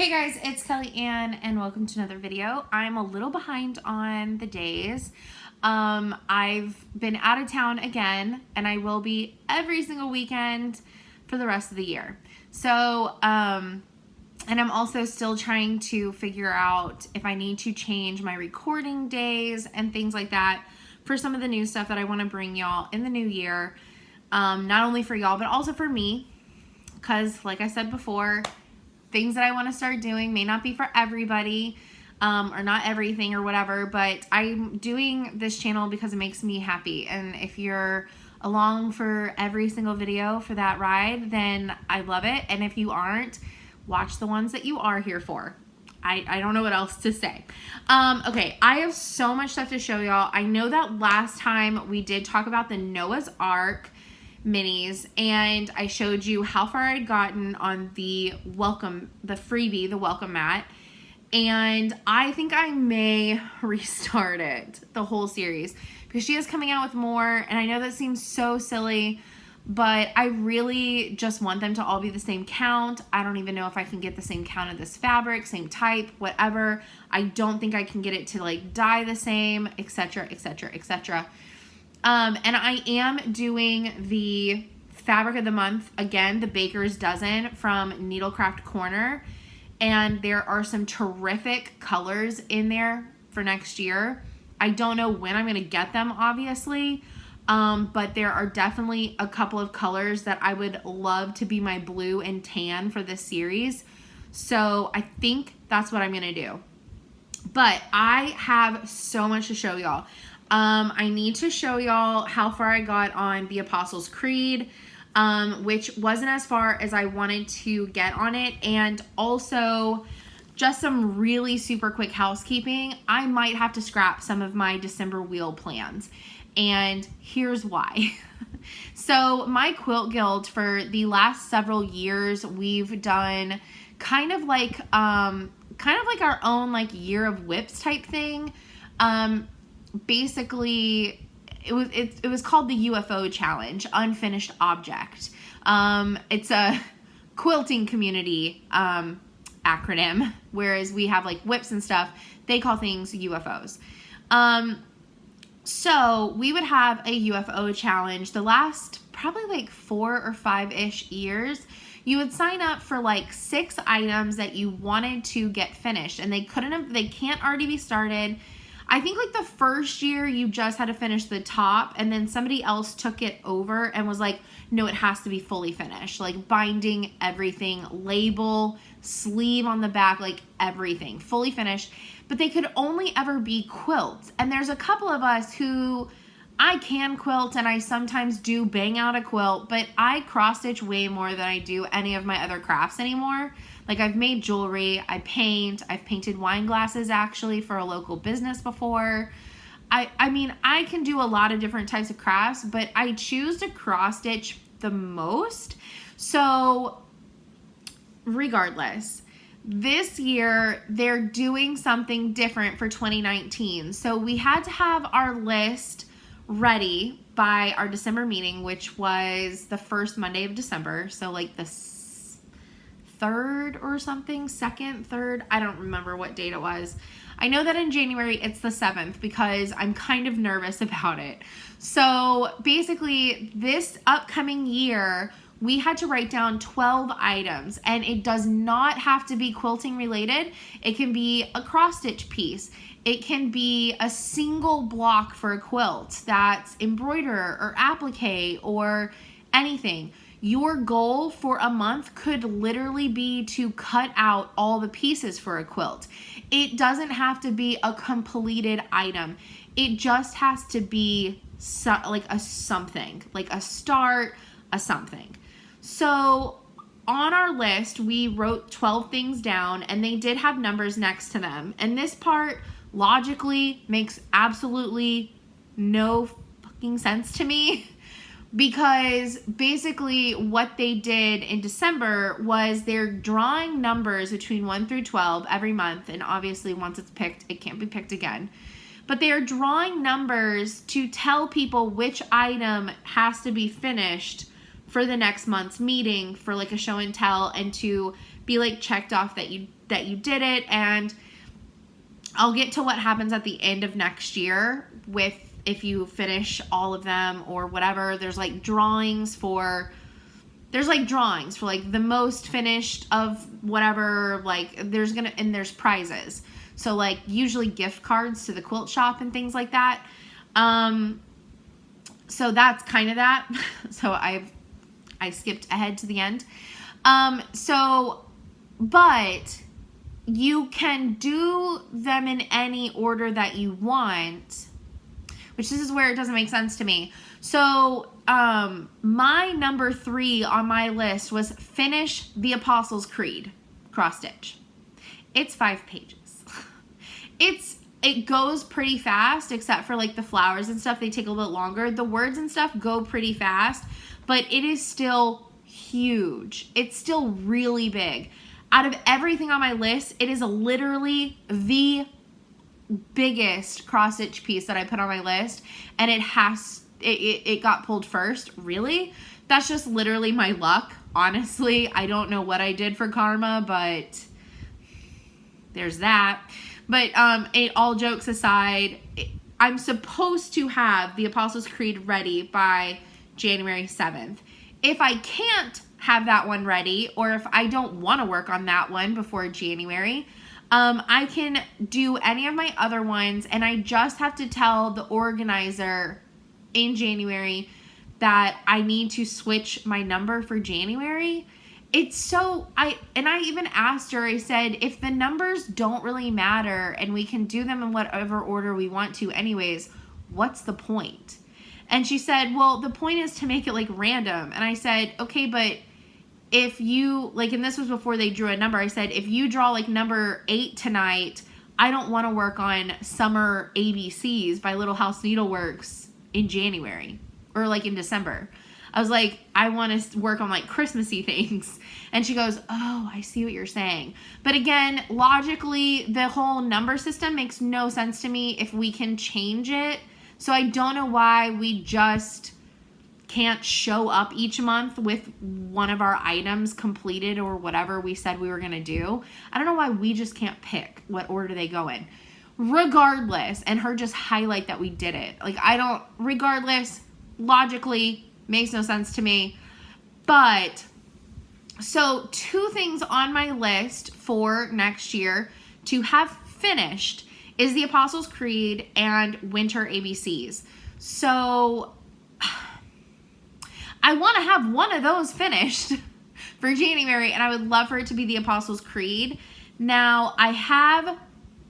Hey guys, it's Kelly Ann and welcome to another video. I'm a little behind on the days. I've been out of town again and I will be every single weekend for the rest of the year. So, and I'm also still trying to figure out if I need to change my recording days and things like that for some of the new stuff that I want to bring y'all in the new year. Not only for y'all, but also for me. Because like I said before, things that I want to start doing may not be for everybody, or not everything or whatever, but I'm doing this channel because it makes me happy. And if you're along for every single video for that ride, then I love it. And if you aren't, watch the ones that you are here for. I don't know what else to say. Okay, I have so much stuff to show y'all. I know that last time we did talk about the Noah's Ark minis and I showed you how far I'd gotten on the freebie, the welcome mat, and I think I may restart it, the whole series, because she is coming out with more, and I know that seems so silly, but I really just want them to all be the same count. I don't even know if I can get the same count of this fabric, same type, whatever. I don't think I can get it to like dye the same, etc, etc, etc. And I am doing the fabric of the month, again, the Baker's Dozen from Needlecraft Corner. And there are some terrific colors in there for next year. I don't know when I'm going to get them, obviously. But there are definitely a couple of colors that I would love to be my blue and tan for this series. So I think that's what I'm going to do. But I have so much to show y'all. I need to show y'all how far I got on the Apostles' Creed, which wasn't as far as I wanted to get on it, and also just some really super quick housekeeping. I might have to scrap some of my December wheel plans, and here's why. So my quilt guild, for the last several years, we've done kind of like our own like year of whips type thing. Basically, it was called the UFO challenge, unfinished object. It's a quilting community acronym, whereas we have like whips and stuff, they call things UFOs. So we would have a UFO challenge the last probably like 4 or 5-ish years. You would sign up for like 6 items that you wanted to get finished, and they can't already be started. I think like the first year you just had to finish the top, and then somebody else took it over and was like, no, it has to be fully finished. Like binding, everything, label, sleeve on the back, like everything, fully finished. But they could only ever be quilts. And there's a couple of us who, I can quilt and I sometimes do bang out a quilt, but I cross stitch way more than I do any of my other crafts anymore. Like I've made jewelry, I've painted wine glasses actually for a local business before. I mean, I can do a lot of different types of crafts, but I choose to cross stitch the most. So regardless, this year they're doing something different for 2019. So we had to have our list ready by our December meeting, which was the first Monday of December. So like the 3rd or something, 2nd, 3rd, I don't remember what date it was. I know that in January it's the 7th because I'm kind of nervous about it. So basically this upcoming year, we had to write down 12 items, and it does not have to be quilting related. It can be a cross stitch piece. It can be a single block for a quilt that's embroider or applique or anything. Your goal for a month could literally be to cut out all the pieces for a quilt. It doesn't have to be a completed item. It just has to be like a something, like a start, a something. So on our list, we wrote 12 things down, and they did have numbers next to them. And this part logically makes absolutely no fucking sense to me. Because basically what they did in December was they're drawing numbers between 1 through 12 every month. And obviously once it's picked, it can't be picked again. But they are drawing numbers to tell people which item has to be finished for the next month's meeting for like a show and tell, and to be like checked off that you did it. And I'll get to what happens at the end of next year with if you finish all of them or whatever. There's like drawings for like the most finished of whatever, like there's prizes. So like usually gift cards to the quilt shop and things like that. So that's kind of that. So I skipped ahead to the end. But you can do them in any order that you want, which this is where it doesn't make sense to me. So, my number 3 on my list was finish the Apostles' Creed cross stitch. It's 5 pages. It goes pretty fast, except for like the flowers and stuff. They take a little bit longer. The words and stuff go pretty fast, but it is still huge. It's still really big. Out of everything on my list, it is literally the biggest cross stitch piece that I put on my list, and it got pulled first. Really? That's just literally my luck. Honestly, I don't know what I did for karma, but there's that. But all jokes aside, I'm supposed to have the Apostles' Creed ready by January 7th. If I can't have that one ready, or if I don't want to work on that one before January, I can do any of my other ones, and I just have to tell the organizer in January that I need to switch my number for January. I even asked her, I said, if the numbers don't really matter and we can do them in whatever order we want to anyways, what's the point? And she said, well, the point is to make it like random. And I said, okay, but if you, like, and this was before they drew a number, I said, if you draw like number 8 tonight, I don't want to work on Summer ABCs by Little House Needleworks in January or like in December. I was like, I want to work on like Christmassy things. And she goes, oh, I see what you're saying. But again, logically, the whole number system makes no sense to me if we can change it. So I don't know why we just can't show up each month with one of our items completed or whatever we said we were going to do. I don't know why we just can't pick what order they go in. Regardless, and her just highlight that we did it. Like, regardless, logically, makes no sense to me. But, so 2 things on my list for next year to have finished is the Apostles' Creed and Winter ABCs. So, I want to have one of those finished for January, and I would love for it to be the Apostles' Creed. Now, I have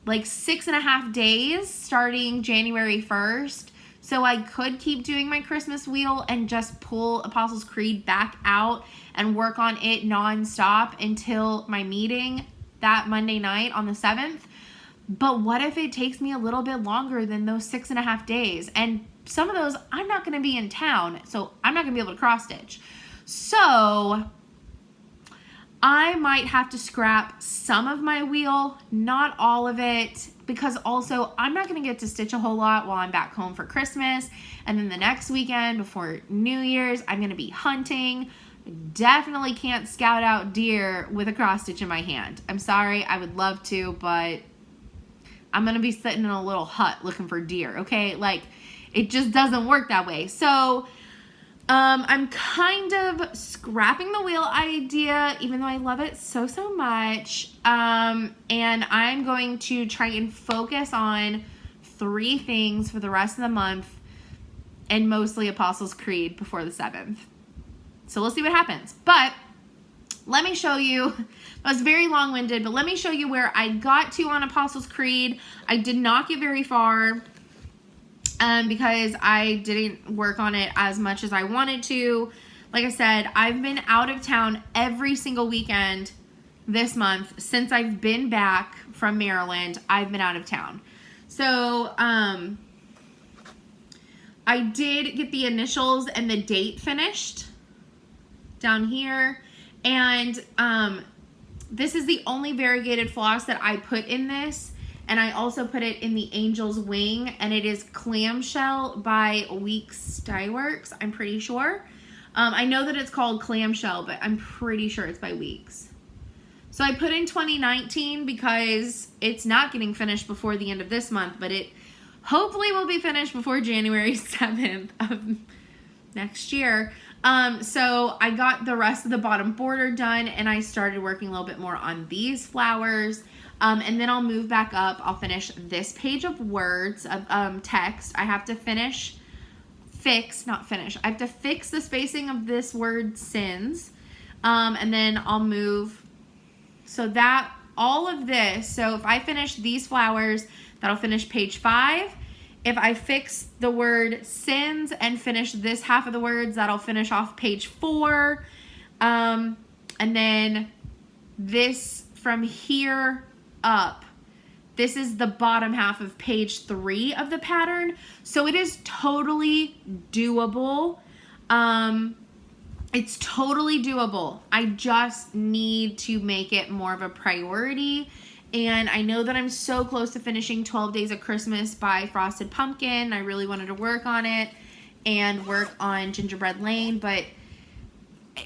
like 6.5 days starting January 1st, so I could keep doing my Christmas wheel and just pull Apostles' Creed back out and work on it nonstop until my meeting that Monday night on the 7th. But what if it takes me a little bit longer than those 6.5 days? And some of those, I'm not going to be in town, so I'm not going to be able to cross stitch. So I might have to scrap some of my wheel, not all of it, because also I'm not going to get to stitch a whole lot while I'm back home for Christmas. And then the next weekend before New Year's, I'm going to be hunting. Definitely can't scout out deer with a cross stitch in my hand. I'm sorry, I would love to, but I'm going to be sitting in a little hut looking for deer, okay? Like, it just doesn't work that way. So I'm kind of scrapping the wheel idea, even though I love it so much. And I'm going to try and focus on 3 things for the rest of the month, and mostly Apostles' Creed before the 7th. So we'll see what happens. But let me show you, I was very long-winded, but let me show you where I got to on Apostles' Creed. I did not get very far. Because I didn't work on it as much as I wanted to. Like I said, I've been out of town every single weekend this month. Since I've been back from Maryland, I've been out of town. So, I did get the initials and the date finished down here. And, this is the only variegated floss that I put in this. And I also put it in the Angel's Wing, and it is Clamshell by Weeks Dyeworks, I'm pretty sure. I know that it's called Clamshell, but I'm pretty sure it's by Weeks. So I put in 2019 because it's not getting finished before the end of this month, but it hopefully will be finished before January 7th of next year. So I got the rest of the bottom border done, and I started working a little bit more on these flowers. And then I'll move back up. I'll finish this page of words, of text. I have to fix the spacing of this word sins. And then I'll move, so that, all of this, so if I finish these flowers, that'll finish page 5. If I fix the word sins and finish this half of the words, that'll finish off page 4. And then this from here up, this is the bottom half of page 3 of the pattern. So it is totally doable. It's totally doable. I just need to make it more of a priority. And I know that I'm so close to finishing 12 Days of Christmas by Frosted Pumpkin. I really wanted to work on it and work on Gingerbread Lane, but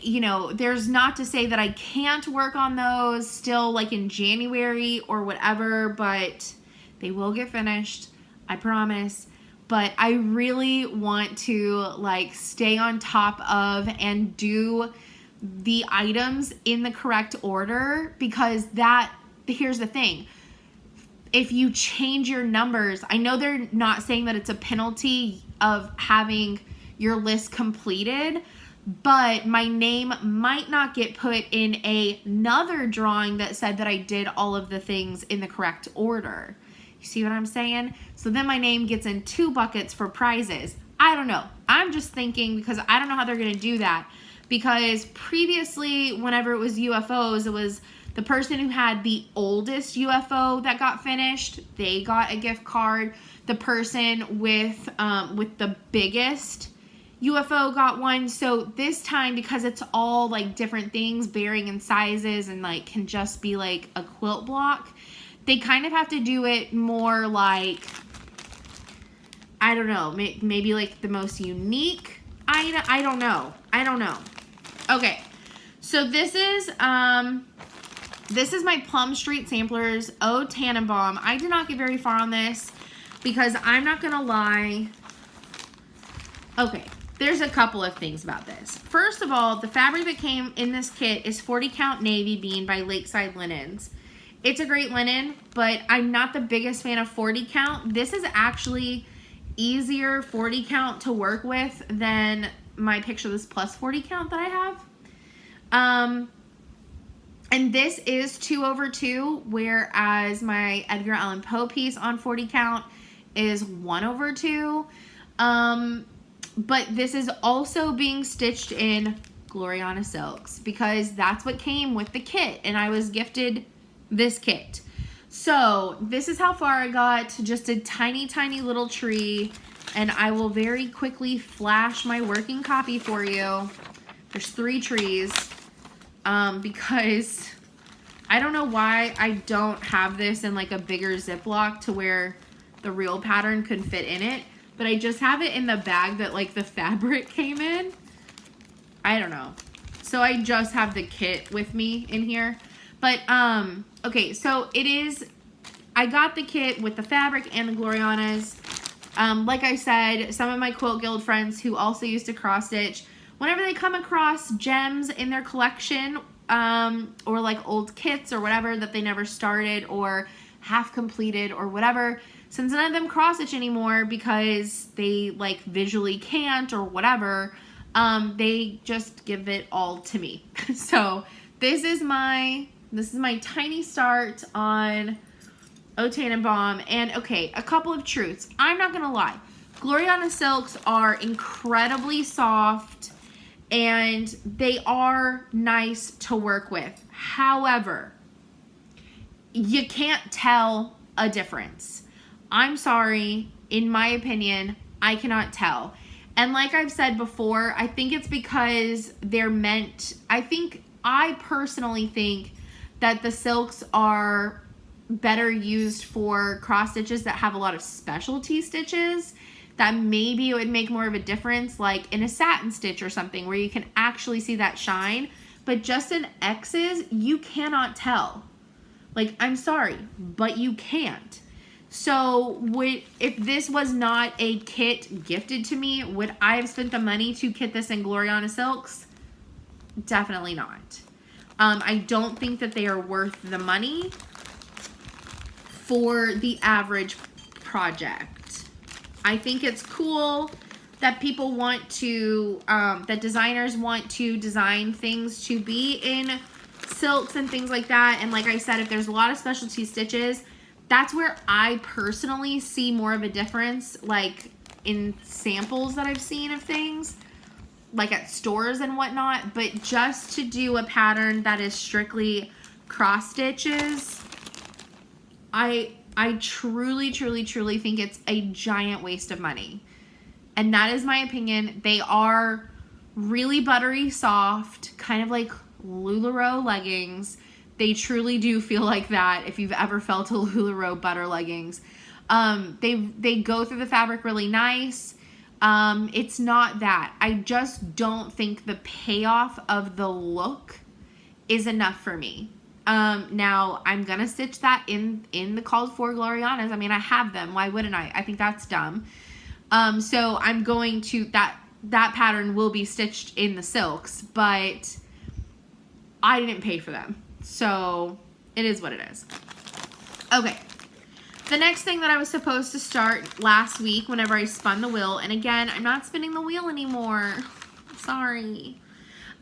you know, there's not to say that I can't work on those still like in January or whatever, but they will get finished, I promise. But I really want to like stay on top of and do the items in the correct order, because here's the thing. If you change your numbers, I know they're not saying that it's a penalty of having your list completed, but my name might not get put in another drawing that said that I did all of the things in the correct order. You see what I'm saying? So then my name gets in 2 buckets for prizes. I don't know. I'm just thinking, because I don't know how they're going to do that. Because previously, whenever it was UFOs, it was the person who had the oldest UFO that got finished, they got a gift card. The person with the biggest UFO got one. So this time, because it's all like different things, varying in sizes, and like can just be like a quilt block, they kind of have to do it more like, I don't know, maybe like the most unique item. I don't know. Okay, so this is my Plum Street Samplers Eau Tannenbaum. I did not get very far on this because I'm not gonna lie. Okay, there's a couple of things about this. First of all, the fabric that came in this kit is 40 count navy bean by Lakeside Linens. It's a great linen, but I'm not the biggest fan of 40 count. This is actually easier 40 count to work with than my Picture This Plus 40 count that I have. And this is 2/2, whereas my Edgar Allan Poe piece on 40 count is 1/2. But this is also being stitched in Gloriana silks because that's what came with the kit, and I was gifted this kit. So this is how far I got, just a tiny, tiny little tree, and I will very quickly flash my working copy for you. There's 3 trees, because I don't know why I don't have this in like a bigger Ziploc to where the real pattern could fit in it, but I just have it in the bag that like the fabric came in. I don't know. So I just have the kit with me in here. But, okay, so I got the kit with the fabric and the Glorianas. Like I said, some of my Quilt Guild friends who also used to cross stitch, whenever they come across gems in their collection, or like old kits or whatever that they never started or half completed or whatever, since none of them cross stitch anymore because they like visually can't or whatever, they just give it all to me. So this is my tiny start on Eau Tannenbaum. And okay, a couple of truths. I'm not gonna lie. Gloriana silks are incredibly soft and they are nice to work with. However, you can't tell a difference. I'm sorry, in my opinion, I cannot tell. And like I've said before, I think it's because I personally think that the silks are better used for cross stitches that have a lot of specialty stitches, that maybe it would make more of a difference, like in a satin stitch or something where you can actually see that shine. but just in X's, you cannot tell. Like, I'm sorry, but you can't. So if this was not a kit gifted to me, would I have spent the money to kit this in Gloriana Silks? Definitely not. I don't think that they are worth the money for the average project. I think it's cool that people want to, that designers want to design things to be in silks and things like that. And like I said, if there's a lot of specialty stitches, that's where I personally see more of a difference, like in samples that I've seen of things, like at stores and whatnot. But just to do a pattern that is strictly cross stitches, I truly, truly, truly think it's a giant waste of money. And that is my opinion. They are really buttery soft, kind of like LuLaRoe leggings. They truly do feel like that if you've ever felt a LuLaRoe butter leggings. They go through the fabric really nice. It's not that. I just don't think the payoff of the look is enough for me. Now I'm gonna stitch that in the called for Glorianas. I mean, I have them. Why wouldn't I? I think that's dumb. So I'm going to, that pattern will be stitched in the silks, but I didn't pay for them. So it is what it is. Okay. The next thing that I was supposed to start last week whenever I spun the wheel, and again, I'm not spinning the wheel anymore. Sorry.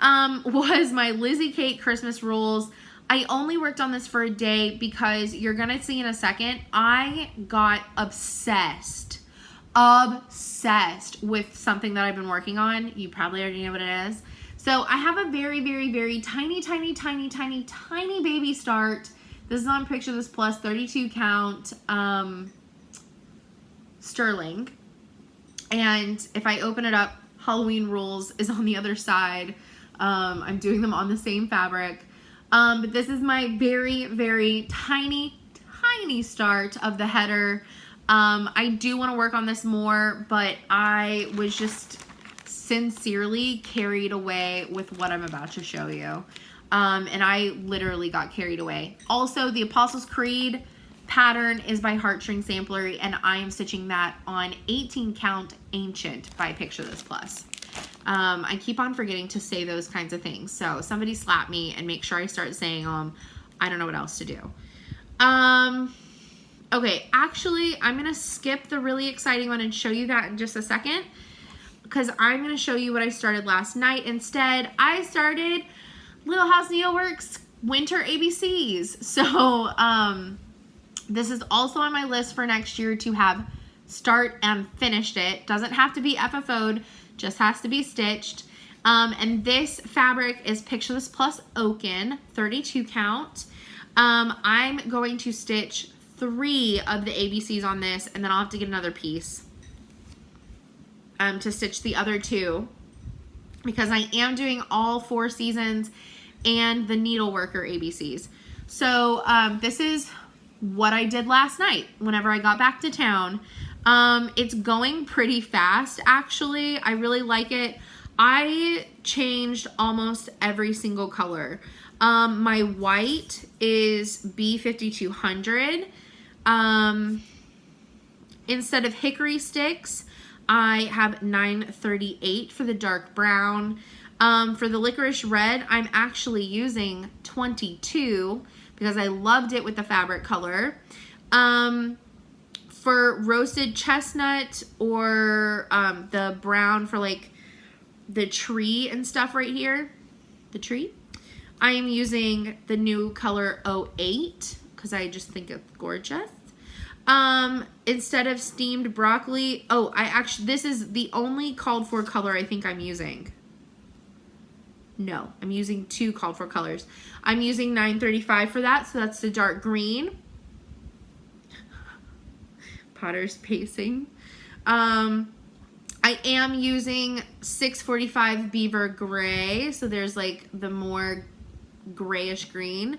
Was my Lizzie Kate Christmas rules. I only worked on this for a day because you're going to see in a second, I got obsessed with something that I've been working on. You probably already know what it is. So I have a very, very, very tiny baby start. This is on Picture This Plus 32 count sterling. And if I open it up, Halloween Rules is on the other side. I'm doing them on the same fabric. But this is my very, very tiny start of the header. I do want to work on this more, but I was just sincerely carried away with what I'm about to show you. And I literally got carried away. Also, the Apostles' Creed pattern is by Heartstring Samplery, and I am stitching that on 18 count Ancient by Picture This Plus. I keep on forgetting to say those kinds of things. So somebody slap me and make sure I start saying them. I don't know what else to do. Okay, actually, I'm going to skip the really exciting one and show you that in just a second, because I'm going to show you what I started last night. Instead, I started Little House Needleworks Winter ABCs. So this is also on my list for next year to have start and finished it. Doesn't have to be FFO'd, just has to be stitched. And this fabric is Picture This Plus Oaken, 32 count. I'm going to stitch 3 of the ABCs on this, and then I'll have to get another piece to stitch the other 2, because I am doing all 4 seasons and the Needleworker ABCs. So this is what I did last night whenever I got back to town. It's going pretty fast, actually. I really like it. I changed almost every single color. My white is B5200. Instead of hickory sticks, I have 938 for the dark brown. For the licorice red, I'm actually using 22 because I loved it with the fabric color. For roasted chestnut or the brown for like the tree and stuff right here, the tree, I am using the new color 08 because I just think it's gorgeous. Instead of steamed broccoli, this is the only called for color I think I'm using. No, I'm using 2 called for colors. I'm using 935 for that, so that's the dark green. Potter's pacing. I am using 645 Beaver Gray, so there's like the more grayish green.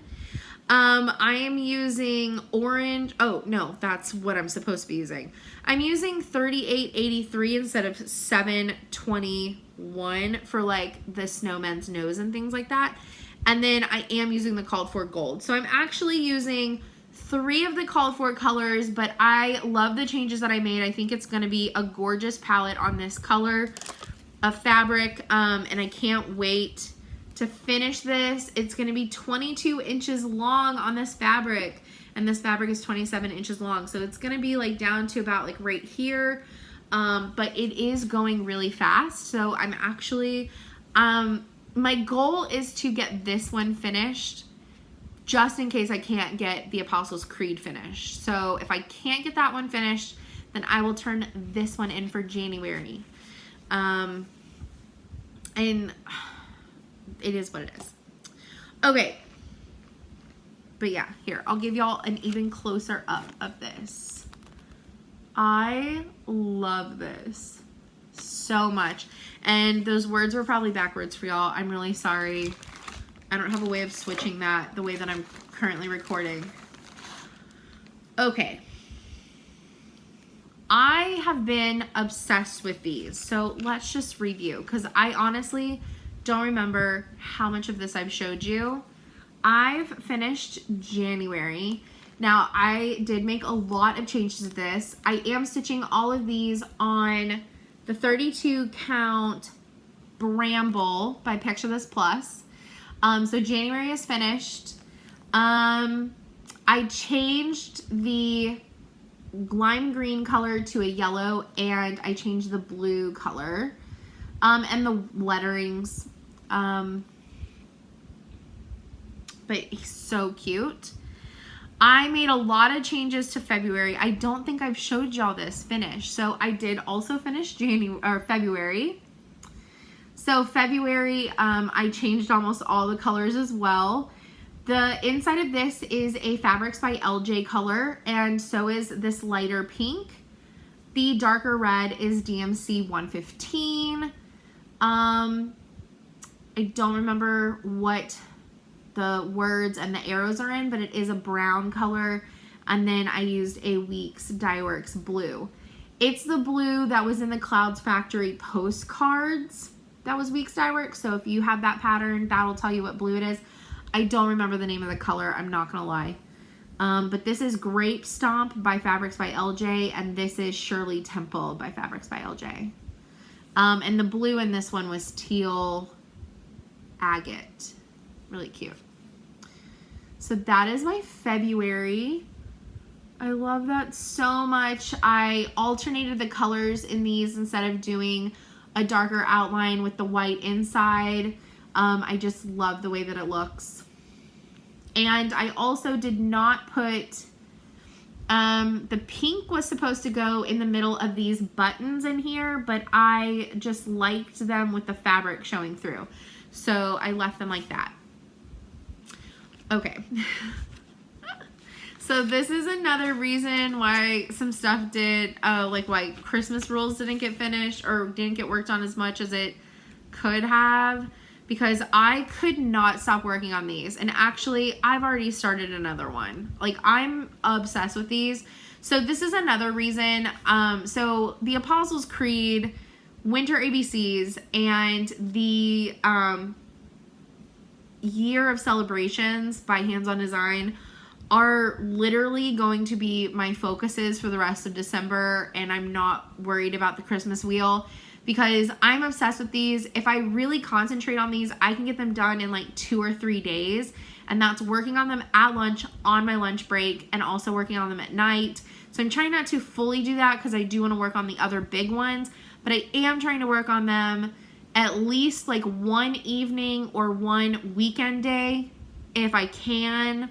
I am using orange. Oh, no, that's what I'm supposed to be using. I'm using 3883 instead of 721 for like the snowman's nose and things like that. And then I am using the called for gold. So I'm actually using 3 of the called for colors, but I love the changes that I made. I think it's going to be a gorgeous palette on this color of fabric, and I can't wait to finish this. It's going to be 22 inches long on this fabric, and this fabric is 27 inches long, so it's going to be like down to about like right here, but it is going really fast. So I'm actually my goal is to get this one finished just in case I can't get the Apostles' Creed finished. So if I can't get that one finished, then I will turn this one in for January. And it is what it is. Okay. But yeah, here, I'll give y'all an even closer up of this. I love this so much. And those words were probably backwards for y'all. I'm really sorry. I don't have a way of switching that the way that I'm currently recording. Okay. I have been obsessed with these. So let's just review, because I honestly don't remember how much of this I've showed you. I've finished January. Now, I did make a lot of changes to this. I am stitching all of these on the 32 count Bramble by Picture This Plus. So January is finished. I changed the lime green color to a yellow, and I changed the blue color. And the letterings. But he's so cute. I made a lot of changes to February. I don't think I've showed y'all this finish. So I did also finish February. So February, I changed almost all the colors as well. The inside of this is a Fabrics by LJ color, and so is this lighter pink. The darker red is DMC 115. I don't remember what the words and the arrows are in, but it is a brown color. And then I used a Weeks Dye Works blue. It's the blue that was in the Clouds Factory postcards. That was Weeks Dye Works. So if you have that pattern, that'll tell you what blue it is. I don't remember the name of the color. I'm not going to lie. But this is Grape Stomp by Fabrics by LJ. And this is Shirley Temple by Fabrics by LJ. And the blue in this one was Teal Agate. Really cute. So that is my February. I love that so much. I alternated the colors in these instead of doing a darker outline with the white inside. I just love the way that it looks. And I also did not put, the pink was supposed to go in the middle of these buttons in here, but I just liked them with the fabric showing through. So I left them like that. Okay. So this is another reason why some stuff like why Christmas rules didn't get finished or didn't get worked on as much as it could have, because I could not stop working on these. And actually, I've already started another one. Like, I'm obsessed with these. So this is another reason. So the Apostles' Creed, Winter ABCs, and the Year of Celebrations by Hands On Design are literally going to be my focuses for the rest of December, and I'm not worried about the Christmas wheel because I'm obsessed with these. If I really concentrate on these, I can get them done in like 2 or 3 days, and that's working on them at lunch, on my lunch break, and also working on them at night. So I'm trying not to fully do that because I do want to work on the other big ones, but I am trying to work on them at least like one evening or one weekend day if I can.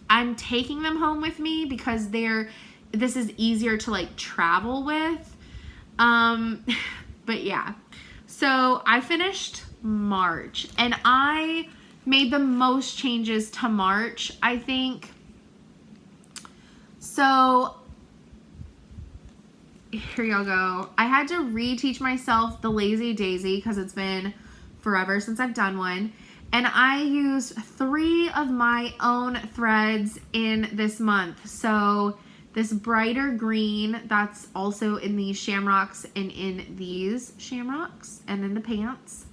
I'm taking them home with me because this is easier to like travel with. But yeah, so I finished March and I made the most changes to March, I think. So here y'all go. I had to reteach myself the Lazy Daisy because it's been forever since I've done one. And I used 3 of my own threads in this month. So this brighter green, that's also in these shamrocks and in these shamrocks and in the pants,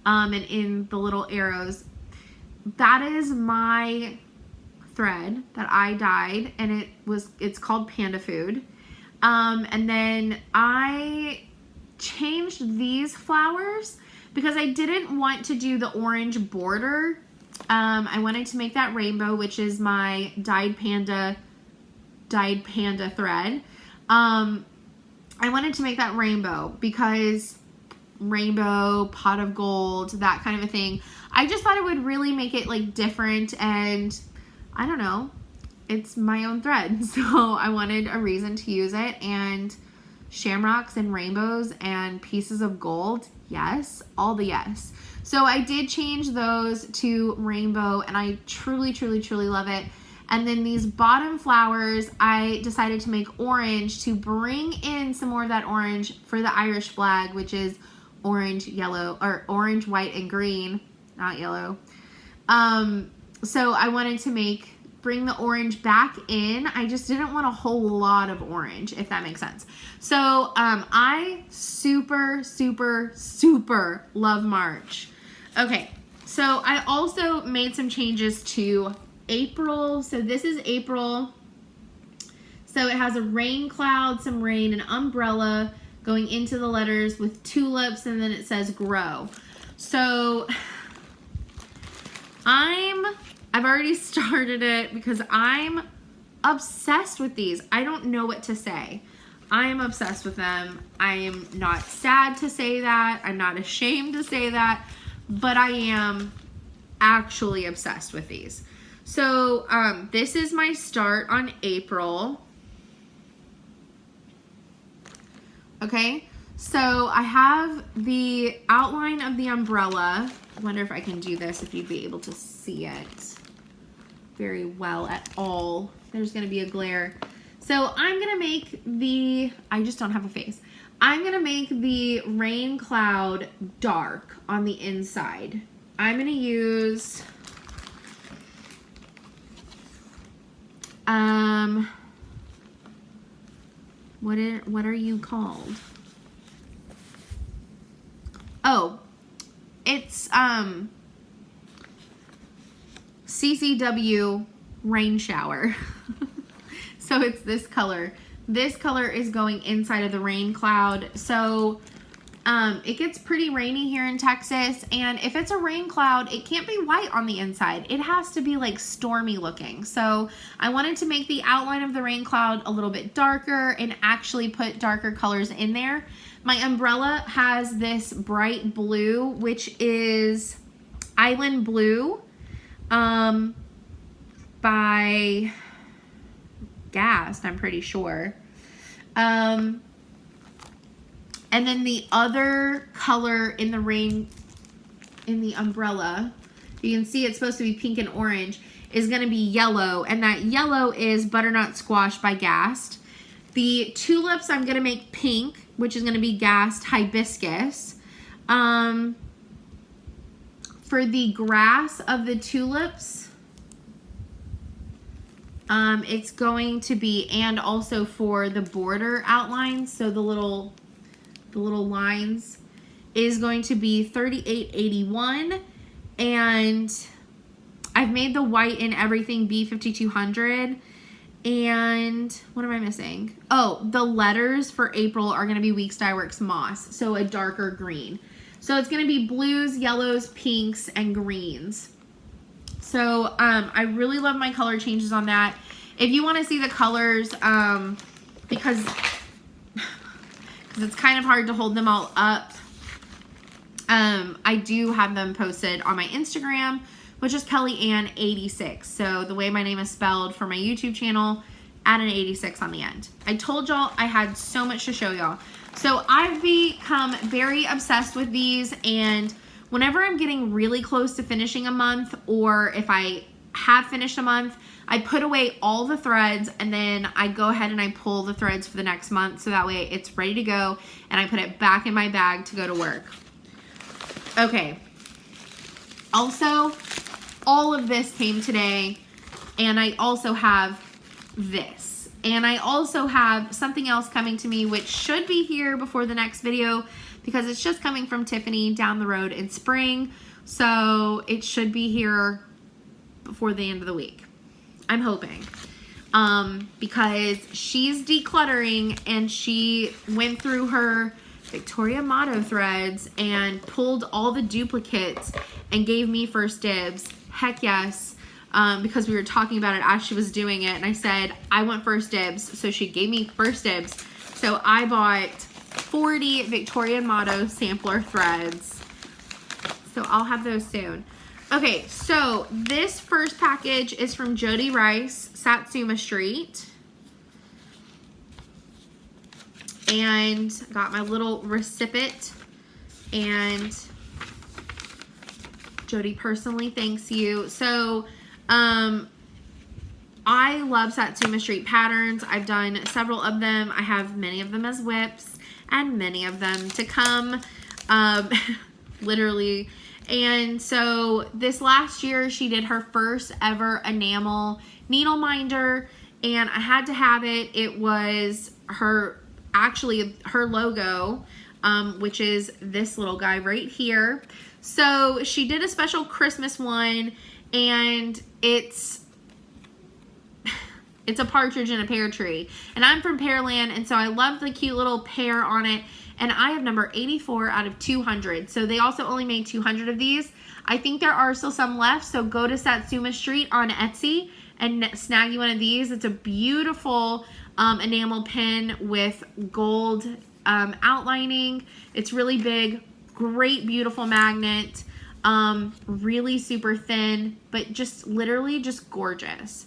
and in the little arrows. That is my thread that I dyed, and it's called Panda Food. And then I changed these flowers because I didn't want to do the orange border. I wanted to make that rainbow, which is my dyed panda thread. I wanted to make that rainbow because rainbow, pot of gold, that kind of a thing. I just thought it would really make it like different, and I don't know, it's my own thread, so I wanted a reason to use it. And shamrocks and rainbows and pieces of gold, yes, all the yes. So I did change those to rainbow, and I truly, truly, truly love it. And then these bottom flowers, I decided to make orange to bring in some more of that orange for the Irish flag, which is orange, yellow, or orange, white, and green, not yellow. So I wanted to bring the orange back in. I just didn't want a whole lot of orange, if that makes sense. So I super, super, super love March. Okay, so I also made some changes to April. So this is April. So it has a rain cloud, some rain, an umbrella going into the letters with tulips, and then it says grow. So I've already started it because I'm obsessed with these. I don't know what to say. I am obsessed with them. I am not sad to say that. I'm not ashamed to say that, but I am actually obsessed with these. So this is my start on April. Okay, so I have the outline of the umbrella. I wonder if I can do this, if you'd be able to see it very well at all. There's gonna be a glare. So I'm gonna make I just don't have a face. I'm gonna make the rain cloud dark on the inside. I'm gonna use what are you called? Oh, it's CCW rain shower. So it's this color. This color is going inside of the rain cloud. So it gets pretty rainy here in Texas, and if it's a rain cloud, it can't be white on the inside. It has to be like stormy looking. So I wanted to make the outline of the rain cloud a little bit darker and actually put darker colors in there. My umbrella has this bright blue, which is Island Blue by Gast, I'm pretty sure. And then the other color in the umbrella, you can see it's supposed to be pink and orange, is going to be yellow. And that yellow is Butternut Squash by Gast. The tulips I'm going to make pink, which is going to be Gast Hibiscus. For the grass of the tulips, it's going to be, and also for the border outlines, so the little lines, is going to be 3881, and I've made the white in everything B5200. And what am I missing? Oh, the letters for April are going to be Weeks Dye Works Moss, so a darker green. So it's going to be blues, yellows, pinks, and greens. So I really love my color changes on that. If you want to see the colors, because it's kind of hard to hold them all up, I do have them posted on my Instagram, which is KelliAnn86. So the way my name is spelled for my YouTube channel, add an 86 on the end. I told y'all I had so much to show y'all. So I've become very obsessed with these, and whenever I'm getting really close to finishing a month, or if I have finished a month, I put away all the threads, and then I go ahead and I pull the threads for the next month, so that way it's ready to go, and I put it back in my bag to go to work. Okay. Also, all of this came today, and I also have this. And I also have something else coming to me, which should be here before the next video because it's just coming from Tiffany down the road in spring. So it should be here before the end of the week. I'm hoping. Because she's decluttering and she went through her Victoria Motto threads and pulled all the duplicates and gave me first dibs. Heck yes. Because we were talking about it as she was doing it, and I said, I want first dibs, so she gave me first dibs. So I bought 40 Victoria Motto sampler threads. So I'll have those soon. Okay, so this first package is from Jody Rice, Satsuma Street. And got my little recipient, and Jody personally thanks you. So, I love Satsuma Street patterns. I've done several of them. I have many of them as whips and many of them to come, literally. And so this last year, she did her first ever enamel needle minder, and I had to have it. It was actually her logo, which is this little guy right here. So she did a special Christmas one, and it's a partridge in a pear tree. And I'm from Pearland, and so I love the cute little pear on it. And I have number 84 out of 200. So they also only made 200 of these. I think there are still some left, so go to Satsuma Street on Etsy and snag you one of these. It's a beautiful enamel pin with gold outlining. It's really big, great, beautiful magnet. Really super thin, but just literally just gorgeous.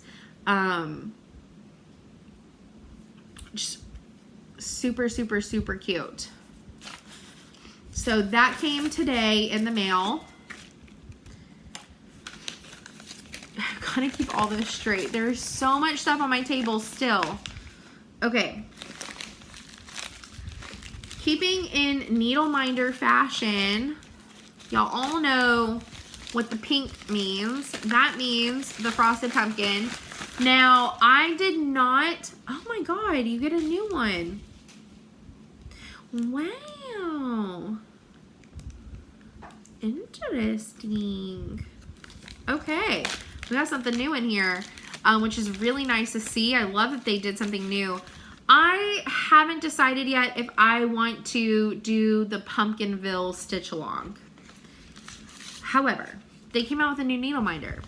Just super, super, super cute. So that came today in the mail. Gotta keep all this straight. There's so much stuff on my table still. Okay. Keeping in needle minder fashion, y'all all know what the pink means. That means the frosted pumpkin. Now, I did not, oh my God, you get a new one. Wow. Interesting. Okay, we got something new in here, which is really nice to see. I love that they did something new. I haven't decided yet if I want to do the Pumpkinville stitch along. However, they came out with a new needle minder.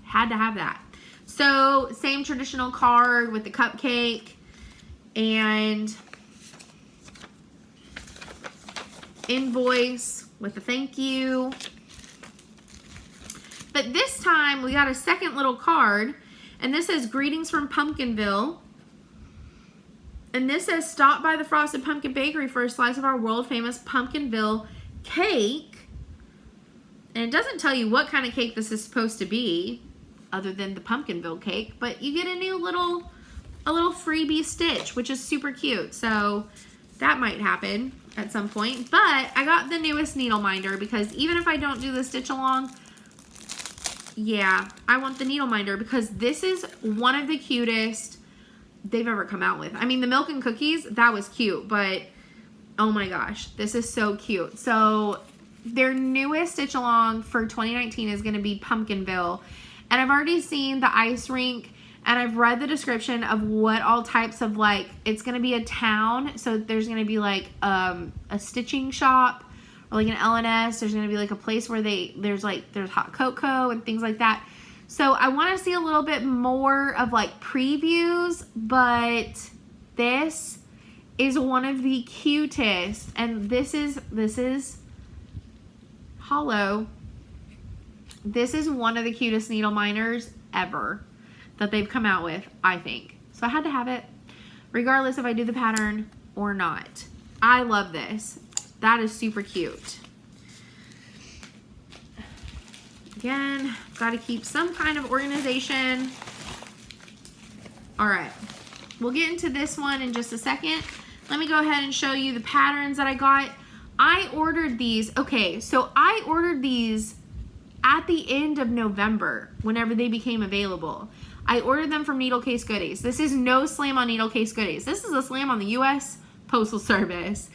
Had to have that. So, same traditional card with the cupcake and invoice with a thank you. But this time, we got a second little card, and this says, "Greetings from Pumpkinville." And this says, "Stop by the Frosted Pumpkin Bakery for a slice of our world-famous Pumpkinville cake." And it doesn't tell you what kind of cake this is supposed to be, other than the Pumpkinville cake, but you get a little freebie stitch, which is super cute. So that might happen at some point. But I got the newest needle minder because even if I don't do the stitch along, yeah, I want the needle minder because this is one of the cutest they've ever come out with. I mean, the milk and cookies, that was cute, but oh my gosh, this is so cute. So their newest stitch along for 2019 is going to be Pumpkinville. And I've already seen the ice rink, and I've read the description of what all types of, like, it's going to be a town. So there's going to be like a stitching shop or like an LNS. There's going to be like a place where there's hot cocoa and things like that. So I want to see a little bit more of like previews, but this is one of the cutest, and this is hollow. This is one of the cutest needle minders ever that they've come out with, I think. So I had to have it, regardless if I do the pattern or not. I love this. That is super cute. Again, got to keep some kind of organization. All right, we'll get into this one in just a second. Let me go ahead and show you the patterns that I got. I ordered these. Okay, so I ordered these at the end of November, whenever they became available. I ordered them from Needle Case Goodies. This is no slam on Needle Case Goodies. This is a slam on the U.S. Postal Service.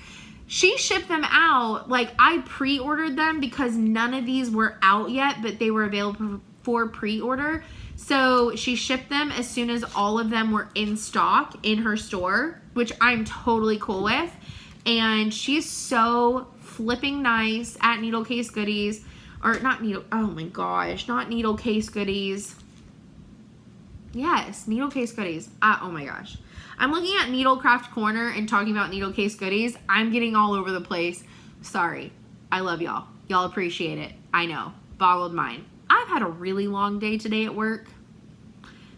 She shipped them out, like I pre-ordered them because none of these were out yet, but they were available for pre-order. So she shipped them as soon as all of them were in stock in her store, which I'm totally cool with. And she's so flipping nice at Needle Case Goodies. Or not Needle, oh my gosh, not Needle Case Goodies. Yes, Needle Case Goodies. Oh my gosh. I'm looking at Needlecraft Corner and talking about Needle Case Goodies. I'm getting all over the place. Sorry. I love y'all. Y'all appreciate it. I know. Boggled mine. I've had a really long day today at work.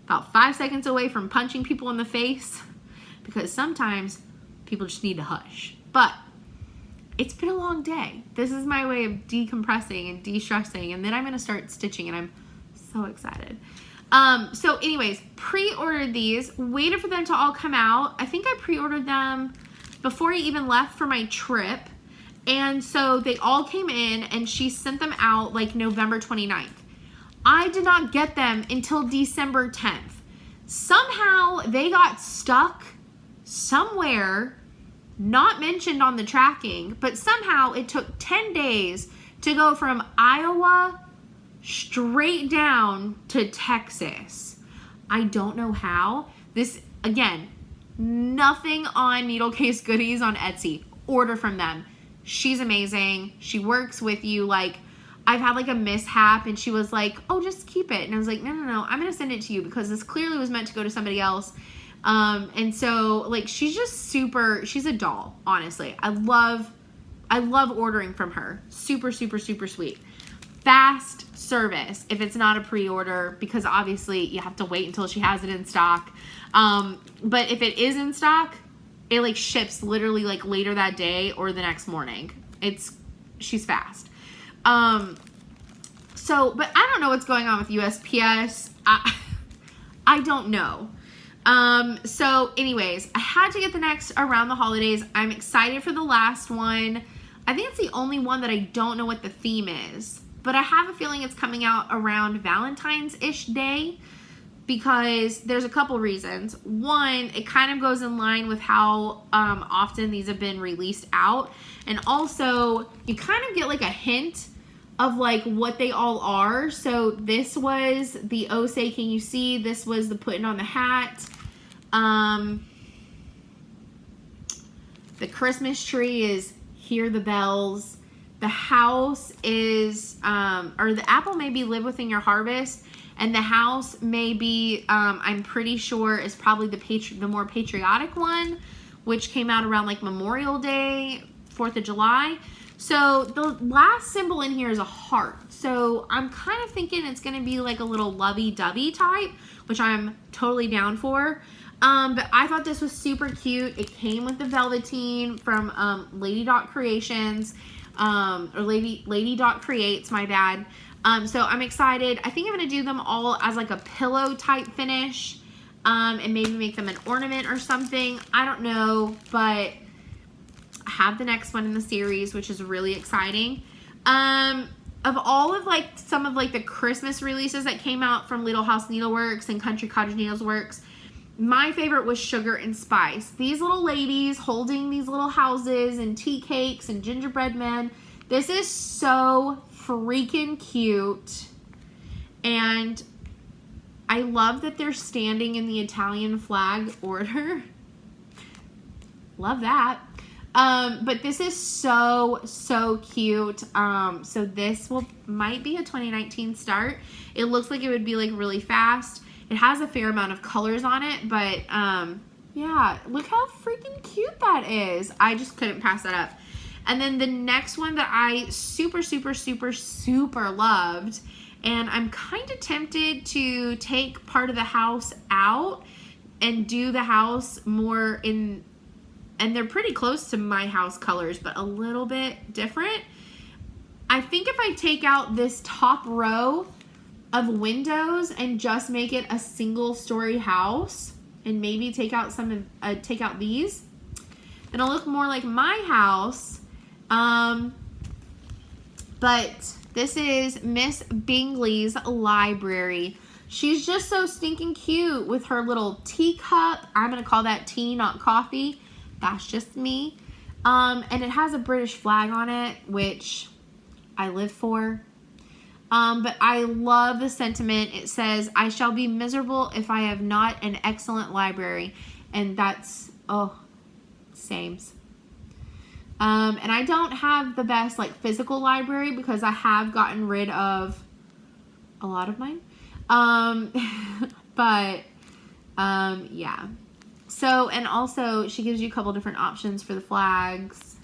About 5 seconds away from punching people in the face. Because sometimes people just need to hush. But it's been a long day. This is my way of decompressing and de-stressing. And then I'm going to start stitching and I'm so excited. So anyways, pre-ordered these, waited for them to all come out. I think I pre-ordered them before I even left for my trip. And so they all came in and she sent them out like November 29th. I did not get them until December 10th. Somehow they got stuck somewhere, not mentioned on the tracking, but somehow it took 10 days to go from Iowa straight down to Texas. I don't know how. This, again, nothing on Needle Case Goodies on Etsy. Order from them. She's amazing. She works with you. Like, I've had like a mishap and she was like, oh, just keep it. And I was like, no, I'm going to send it to you because this clearly was meant to go to somebody else. And so like, she's just super, she's a doll, honestly. I love ordering from her. Super, super, super sweet. Fast service if it's not a pre-order, because obviously you have to wait until she has it in stock. But if it is in stock, it like ships literally like later that day or the next morning. She's fast. So, but I don't know what's going on with USPS. I don't know. So anyways, I had to get the next around the holidays. I'm excited for the last one. I think it's the only one that I don't know what the theme is. But I have a feeling it's coming out around Valentine's-ish Day because there's a couple reasons. One, it kind of goes in line with how often these have been released out. And also, you kind of get like a hint of like what they all are. So this was the Oh Say Can You See? This was the Putting on the Hat. The Christmas tree is Hear the Bells. The house is, or the apple may be Live Within Your Harvest, and the house may be, I'm pretty sure is probably the more patriotic one, which came out around like Memorial Day, 4th of July. So the last symbol in here is a heart. So I'm kind of thinking it's going to be like a little lovey-dovey type, which I'm totally down for. But I thought this was super cute. It came with the velveteen from Lady Dot Creations. Or Lady Dot Creates, my bad. So I'm excited. I think I'm going to do them all as like a pillow type finish, and maybe make them an ornament or something. I don't know, but I have the next one in the series, which is really exciting. Of all of like some of like the Christmas releases that came out from Little House Needleworks and Country Cottage Needleworks, my favorite was Sugar and Spice. These little ladies holding these little houses and tea cakes and gingerbread men. This is so freaking cute. And I love that they're standing in the Italian flag order. Love that. But this is so cute. So this might be a 2019 start. It looks like it would be like really fast. It has a fair amount of colors on it, but yeah, look how freaking cute that is. I just couldn't pass that up. And then the next one that I super loved, and I'm kind of tempted to take part of the house out and do the house more in, and they're pretty close to my house colors, but a little bit different. I think if I take out this top row of windows and just make it a single story house, and maybe take out take out these, it'll look more like my house. But This is Miss Bingley's Library. She's just so stinking cute with her little teacup. I'm going to call that tea, not coffee. That's just me. And it has a British flag on it, which I live for. But I love the sentiment. It says, I shall be miserable if I have not an excellent library. And that's, oh, sames. And I don't have the best, like, physical library because I have gotten rid of a lot of mine. Yeah. So, and also she gives you a couple different options for the flags,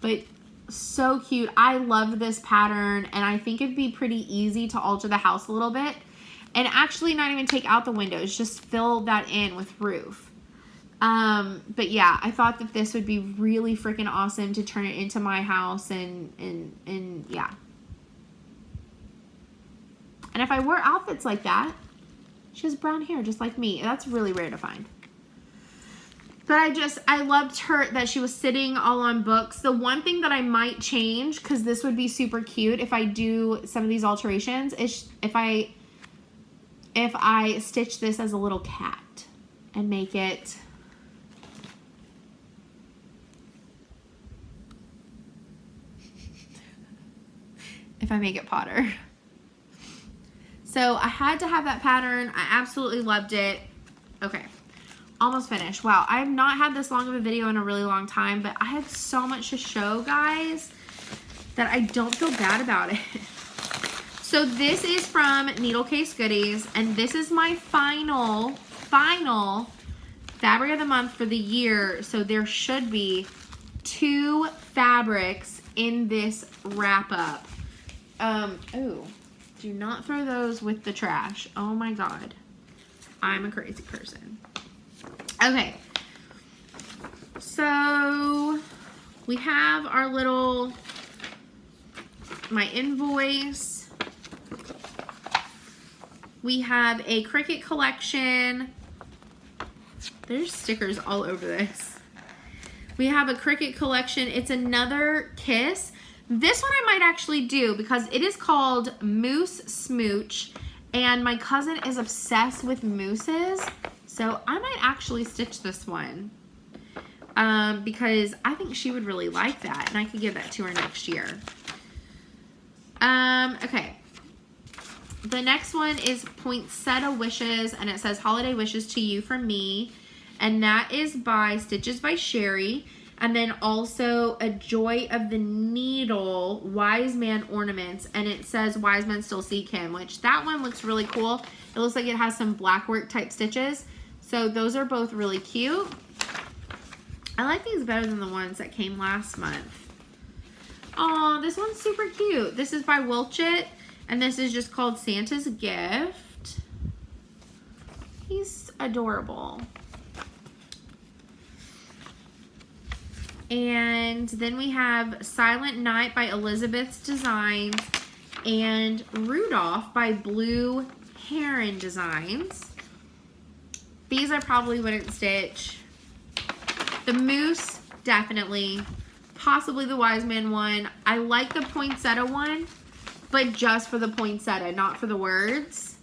but so cute. I love this pattern, and I think it'd be pretty easy to alter the house a little bit and actually not even take out the windows, just fill that in with roof. But yeah, I thought that this would be really freaking awesome to turn it into my house and yeah. And if I wore outfits like that, she has brown hair just like me. That's really rare to find. But I loved her that she was sitting all on books. The one thing that I might change, because this would be super cute if I do some of these alterations, is if I stitch this as a little cat and make it Potter. So I had to have that pattern. I absolutely loved it. Okay, almost finished. Wow, I have not had this long of a video in a really long time, but I had so much to show, guys, that I don't feel bad about it. So this is from Needle Case Goodies, and this is my final fabric of the month for the year. So there should be 2 fabrics in this wrap up. Oh, do not throw those with the trash. Oh my God. I'm a crazy person. Okay. So we have our little, my invoice. We have a Cricut collection. There's stickers all over this. We have a Cricut collection. It's another kiss. This one I might actually do because it is called Moose Smooch, and my cousin is obsessed with mooses, so I might actually stitch this one because I think she would really like that, and I could give that to her next year. Okay. The next one is Poinsettia Wishes, and it says Holiday Wishes to You from Me, and that is by Stitches by Sherry. And then also A Joy of the Needle Wise Man Ornaments, and it says Wise Men Still Seek Him, which that one looks really cool. It looks like it has some black work type stitches, so those are both really cute. I like these better than the ones that came last month. Oh, this one's super cute. This is by Wilchit, and this is just called Santa's Gift. He's adorable. And then we have Silent Night by Elizabeth's Designs and Rudolph by Blue Heron Designs. These I probably wouldn't stitch. The Moose, definitely. Possibly the Wise Man one. I like the poinsettia one, but just for the poinsettia, not for the words.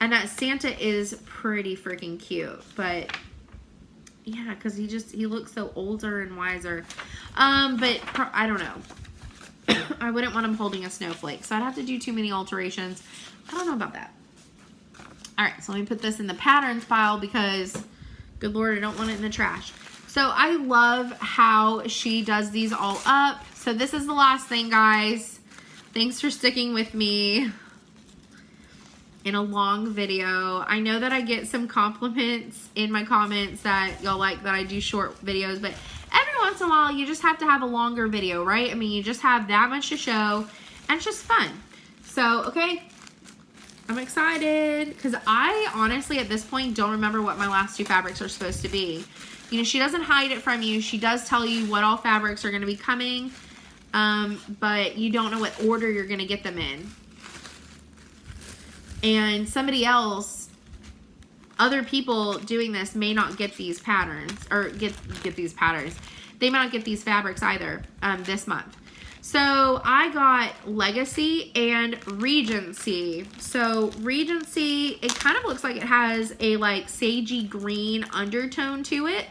And that Santa is pretty freaking cute, but yeah, because he looks so older and wiser. But I don't know. I wouldn't want him holding a snowflake, so I'd have to do too many alterations. I don't know about that. All right, so let me put this in the patterns pile because, good Lord, I don't want it in the trash. So I love how she does these all up. So this is the last thing, guys. Thanks for sticking with me in a long video. I know that I get some compliments in my comments that y'all like that I do short videos, but every once in a while you just have to have a longer video, right? I mean, you just have that much to show, and it's just fun. So, okay, I'm excited because I honestly at this point don't remember what my last 2 fabrics are supposed to be. You know, she doesn't hide it from you. She does tell you what all fabrics are going to be coming, but you don't know what order you're going to get them in. And somebody else, other people doing this may not get these patterns, or get these patterns. They may not get these fabrics either this month. So I got Legacy and Regency. So Regency, it kind of looks like it has a like sagey green undertone to it,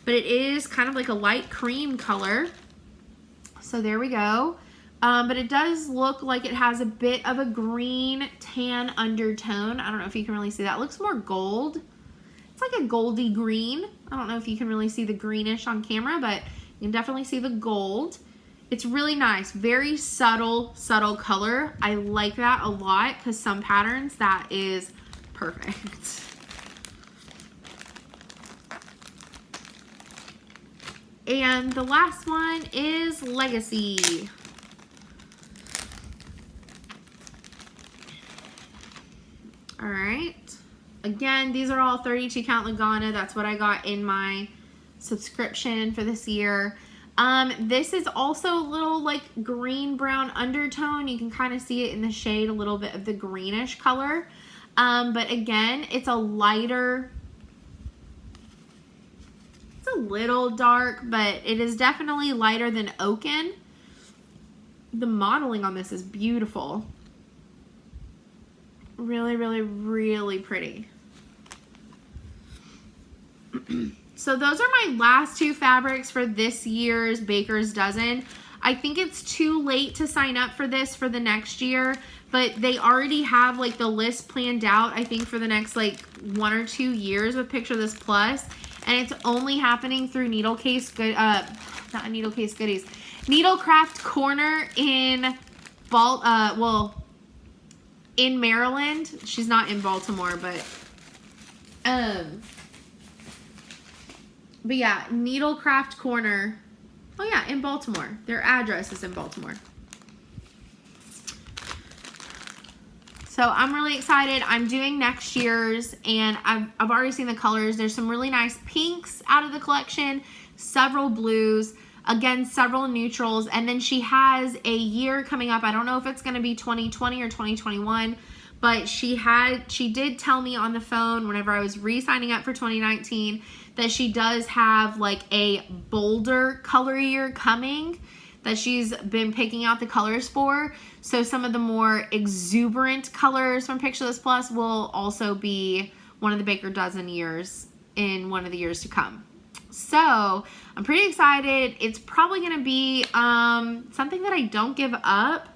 but it is kind of like a light cream color. So there we go. But it does look like it has a bit of a green tan undertone. I don't know if you can really see that. It looks more gold. It's like a goldy green. I don't know if you can really see the greenish on camera, but you can definitely see the gold. It's really nice. Very subtle color. I like that a lot because some patterns that is perfect. And the last one is Legacy. All right. Again, these are all 32 count Lagana. That's what I got in my subscription for this year. This is also a little like green brown undertone. You can kind of see it in the shade, a little bit of the greenish color. But again, it's a lighter, it's a little dark, but it is definitely lighter than Oaken. The modeling on this is beautiful. Really, really, really pretty. So those are my last two fabrics for this year's Baker's Dozen. I think it's too late to sign up for this for the next year, but they already have like the list planned out, I think, for the next like 1 or 2 years with Picture This Plus, and it's only happening through Needlecraft Corner in in Maryland. She's not in Baltimore, but yeah, Needlecraft Corner. Oh yeah, in Baltimore. Their address is in Baltimore. So I'm really excited. I'm doing next year's, and I've already seen the colors. There's some really nice pinks out of the collection, several blues, again, several neutrals, and then she has a year coming up. I don't know if it's going to be 2020 or 2021, but she did tell me on the phone whenever I was re-signing up for 2019 that she does have like a bolder color year coming that she's been picking out the colors for. So some of the more exuberant colors from Picture This Plus will also be one of the Baker Dozen years in one of the years to come. So I'm pretty excited. It's probably going to be something that I don't give up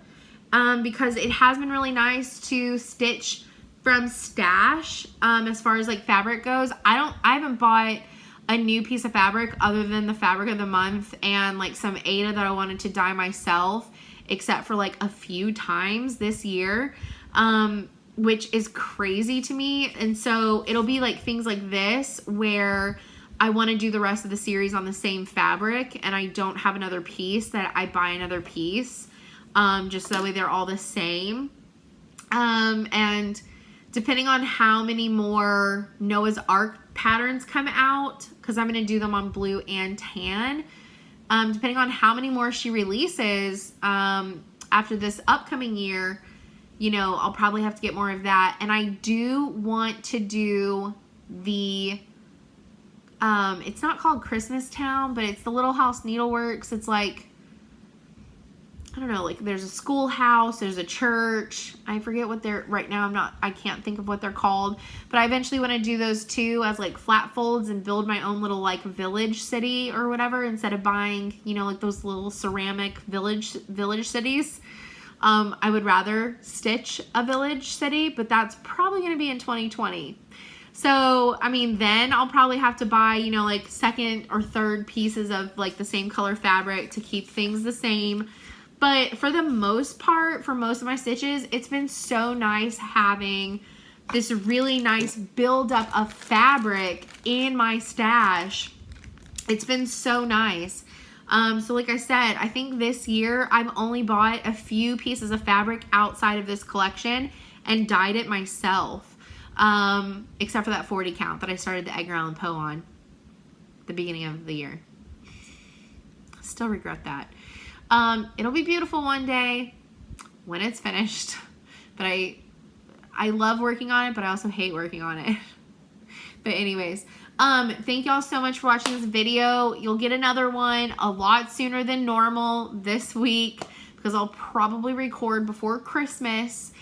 because it has been really nice to stitch from stash as far as like fabric goes. I haven't bought a new piece of fabric other than the fabric of the month and like some Aida that I wanted to dye myself, except for like a few times this year, which is crazy to me. And so it'll be like things like this where I want to do the rest of the series on the same fabric and I don't have another piece, that I buy another piece, just so that way they're all the same. And depending on how many more Noah's Ark patterns come out, because I'm going to do them on blue and tan, depending on how many more she releases after this upcoming year, you know, I'll probably have to get more of that. And I do want to do the it's not called Christmas Town, but it's the Little House Needleworks. It's like, I don't know, like there's a schoolhouse, there's a church. I forget what they're, right now I can't think of what they're called, but I eventually want to do those too as like flat folds and build my own little like village city or whatever, instead of buying, you know, like those little ceramic village cities. I would rather stitch a village city, but that's probably going to be in 2020. So, I mean, then I'll probably have to buy, you know, like second or third pieces of like the same color fabric to keep things the same. But for the most part, for most of my stitches, it's been so nice having this really nice buildup of fabric in my stash. It's been so nice. So like I said, I think this year I've only bought a few pieces of fabric outside of this collection and dyed it myself. Except for that 40 count that I started the Edgar Allan Poe on at the beginning of the year. Still regret that. It'll be beautiful one day when it's finished, but I love working on it, but I also hate working on it. But anyways, thank y'all so much for watching this video. You'll get another one a lot sooner than normal this week. because I'll probably record before Christmas.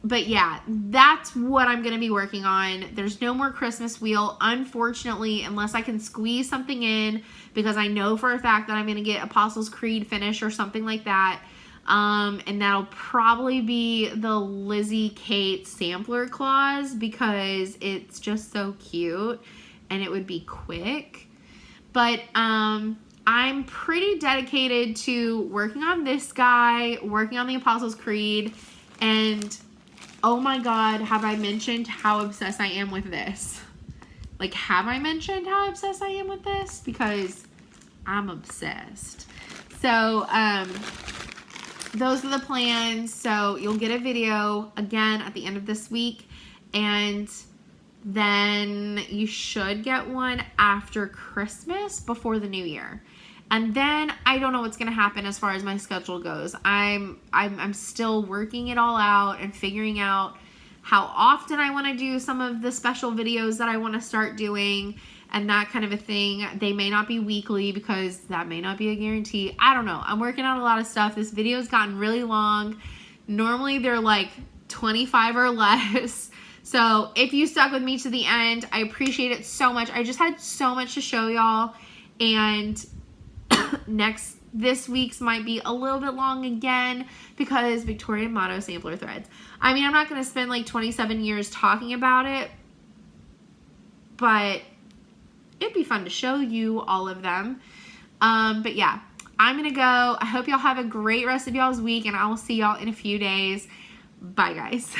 But yeah, that's what I'm going to be working on. There's no more Christmas wheel, unfortunately, unless I can squeeze something in, because I know for a fact that I'm going to get Apostles' Creed finish or something like that. And that'll probably be the Lizzie Kate sampler clause, because it's just so cute and it would be quick. But I'm pretty dedicated to working on this guy, working on the Apostles' Creed, and oh my god, have I mentioned how obsessed I am with this? Like, have I mentioned how obsessed I am with this? Because I'm obsessed. So, those are the plans. So, you'll get a video again at the end of this week, and then you should get one after Christmas, before the new year. And then I don't know what's going to happen as far as my schedule goes. I'm still working it all out and figuring out how often I want to do some of the special videos that I want to start doing and that kind of a thing. They may not be weekly, because that may not be a guarantee. I don't know. I'm working out a lot of stuff. This video's gotten really long. Normally they're like 25 or less. So if you stuck with me to the end, I appreciate it so much. I just had so much to show y'all, and this week's might be a little bit long again, because Victorian motto sampler threads. I mean, I'm not going to spend like 27 years talking about it, but it'd be fun to show you all of them. But yeah, I'm going to go. I hope y'all have a great rest of y'all's week, and I will see y'all in a few days. Bye, guys.